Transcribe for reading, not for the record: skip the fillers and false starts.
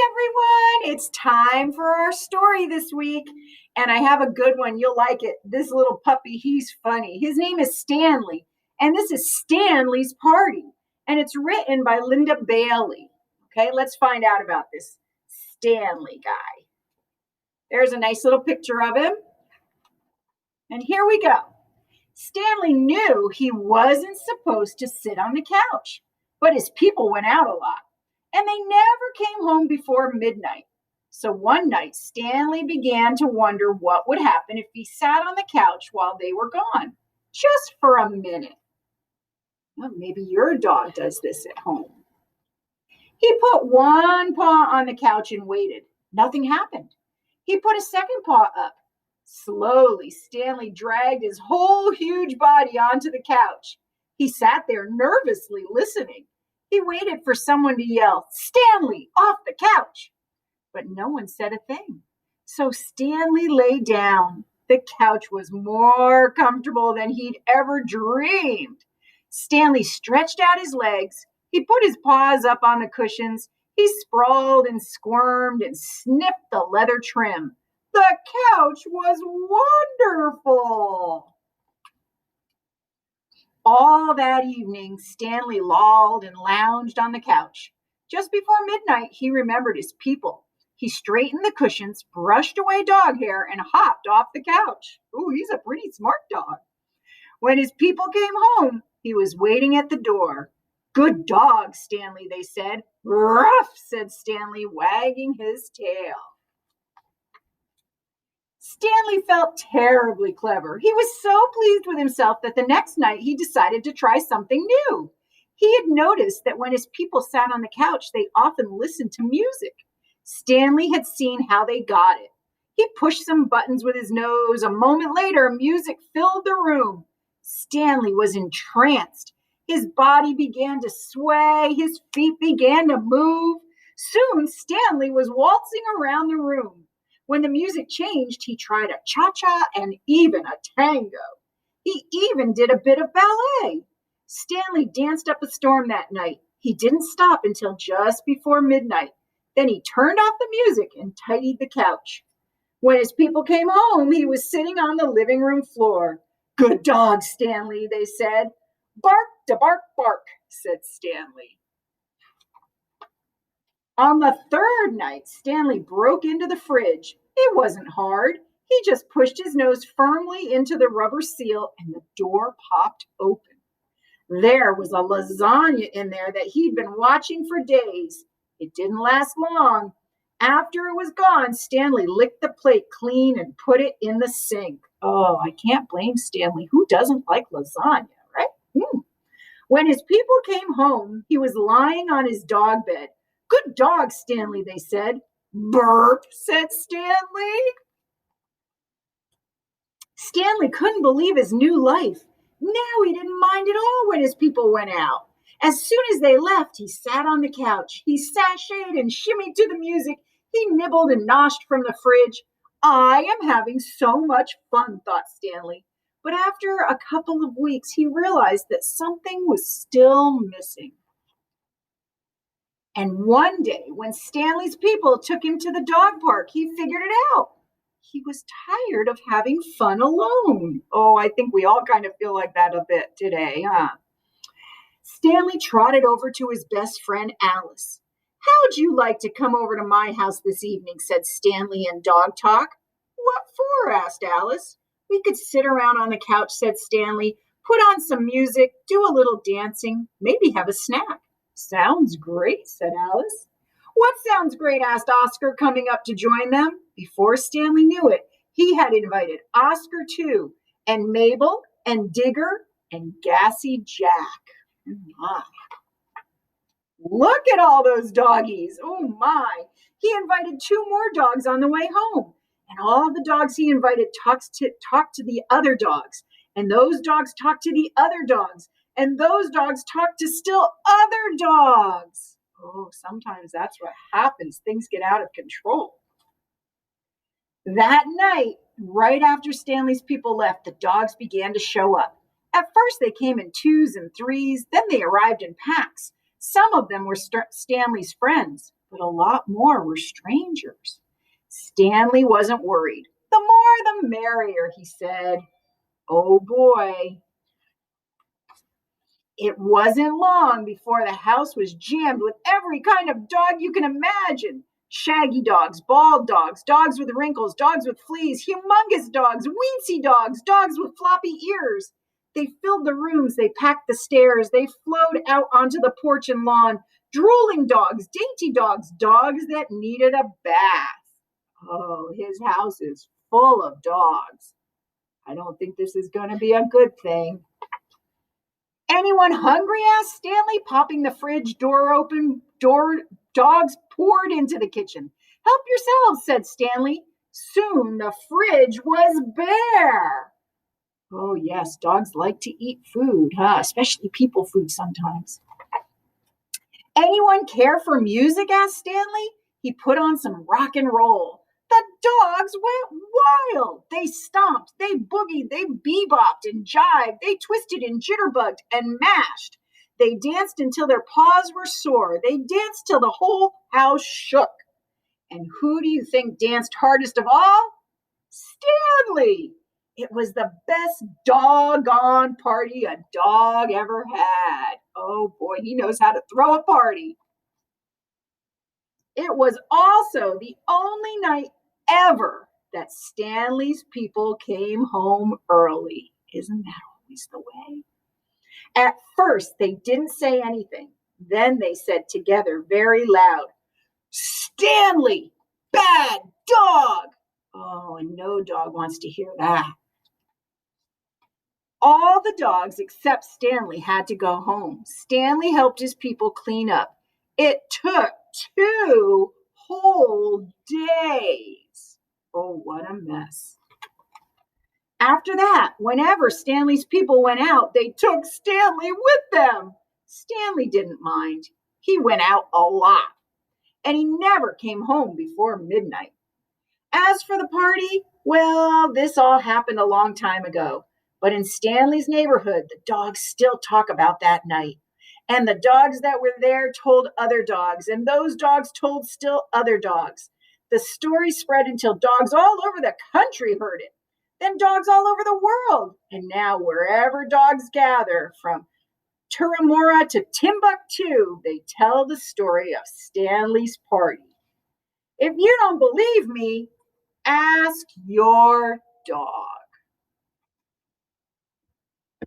everyone. It's time for our story this week. And I have a good one. You'll like it. This little puppy, he's funny. His name is Stanley. And this is Stanley's Party. And it's written by Linda Bailey. Okay, let's find out about this Stanley guy. There's a nice little picture of him. And here we go. Stanley knew he wasn't supposed to sit on the couch, but his people went out a lot. And they never came home before midnight. So one night, Stanley began to wonder what would happen if he sat on the couch while they were gone, just for a minute. Well, maybe your dog does this at home. He put one paw on the couch and waited. Nothing happened. He put a second paw up. Slowly, Stanley dragged his whole huge body onto the couch. He sat there nervously listening. He waited for someone to yell, "Stanley, off the couch!" But no one said a thing. So Stanley lay down. The couch was more comfortable than he'd ever dreamed. Stanley stretched out his legs. He put his paws up on the cushions. He sprawled and squirmed and sniffed the leather trim. The couch was wonderful. All that evening, Stanley lolled and lounged on the couch. Just before midnight, he remembered his people. He straightened the cushions, brushed away dog hair, and hopped off the couch. Ooh, he's a pretty smart dog. When his people came home, he was waiting at the door. "Good dog, Stanley," they said. "Ruff," said Stanley, wagging his tail. Stanley felt terribly clever. He was so pleased with himself that the next night he decided to try something new. He had noticed that when his people sat on the couch, they often listened to music. Stanley had seen how they got it. He pushed some buttons with his nose. A moment later, music filled the room. Stanley was entranced. His body began to sway. His feet began to move. Soon, Stanley was waltzing around the room. When the music changed, he tried a cha-cha and even a tango. He even did a bit of ballet. Stanley danced up a storm that night. He didn't stop until just before midnight. Then he turned off the music and tidied the couch. When his people came home, he was sitting on the living room floor. "Good dog, Stanley," they said. "Bark to bark, bark," said Stanley. On the third night, Stanley broke into the fridge. It wasn't hard. He just pushed his nose firmly into the rubber seal and the door popped open. There was a lasagna in there that he'd been watching for days. It didn't last long. After it was gone, Stanley licked the plate clean and put it in the sink. Oh, I can't blame Stanley. Who doesn't like lasagna, right? When his people came home, he was lying on his dog bed. "Good dog, Stanley," they said. "Burp," said Stanley. Stanley couldn't believe his new life. Now he didn't mind at all when his people went out. As soon as they left, he sat on the couch. He sashayed and shimmied to the music. He nibbled and noshed from the fridge. "I am having so much fun," thought Stanley. But after a couple of weeks, he realized that something was still missing. And one day, when Stanley's people took him to the dog park, he figured it out. He was tired of having fun alone. Oh, I think we all kind of feel like that a bit today, huh? Stanley trotted over to his best friend, Alice. "How'd you like to come over to my house this evening?" said Stanley in dog talk. "What for?" asked Alice. "We could sit around on the couch," said Stanley, "put on some music, do a little dancing, maybe have a snack." "Sounds great," said Alice. "What sounds great?" asked Oscar, coming up to join them. Before Stanley knew it, he had invited Oscar too, and Mabel, and Digger, and Gassy Jack. My. Look at all those doggies. Oh my. He invited 2 more dogs on the way home. And all the dogs he invited talked to the other dogs. And those dogs talked to the other dogs. And those dogs talk to still other dogs. Oh, sometimes that's what happens. Things get out of control. That night, right after Stanley's people left, the dogs began to show up. At first, they came in 2s and 3s. Then they arrived in packs. Some of them were Stanley's friends. but a lot more were strangers. Stanley wasn't worried. The more the merrier, he said. Oh boy. It wasn't long before the house was jammed with every kind of dog you can imagine. Shaggy dogs, bald dogs, dogs with wrinkles, dogs with fleas, humongous dogs, weensy dogs, dogs with floppy ears. They filled the rooms, they packed the stairs, they flowed out onto the porch and lawn. Drooling dogs, dainty dogs, dogs that needed a bath. Oh, his house is full of dogs. I don't think this is going to be a good thing. Anyone hungry? Asked Stanley, popping the fridge door open. Dogs poured into the kitchen. Help yourselves, said Stanley. Soon the fridge was bare. Oh, yes, dogs like to eat food, especially people food sometimes. Anyone care for music? Asked Stanley. He put on some rock and roll. The dogs went wild. They stomped, they boogied, they bebopped and jived, they twisted and jitterbugged and mashed. They danced until their paws were sore. They danced till the whole house shook. And who do you think danced hardest of all? Stanley. It was the best doggone party a dog ever had. Oh boy, he knows how to throw a party. It was also the only night ever that Stanley's people came home early. Isn't that always the way? At first, they didn't say anything. Then they said together very loud, Stanley, bad dog. Oh, and no dog wants to hear that. All the dogs except Stanley had to go home. Stanley helped his people clean up. It took 2 whole days. Oh, what a mess. After that, whenever Stanley's people went out, they took Stanley with them. Stanley didn't mind. He went out a lot, and he never came home before midnight. As for the party, well, this all happened a long time ago. But in Stanley's neighborhood, the dogs still talk about that night. And the dogs that were there told other dogs, and those dogs told still other dogs. The story spread until dogs all over the country heard it, then dogs all over the world. And now, wherever dogs gather, from Turramura to Timbuktu, they tell the story of Stanley's party. If you don't believe me, ask your dog.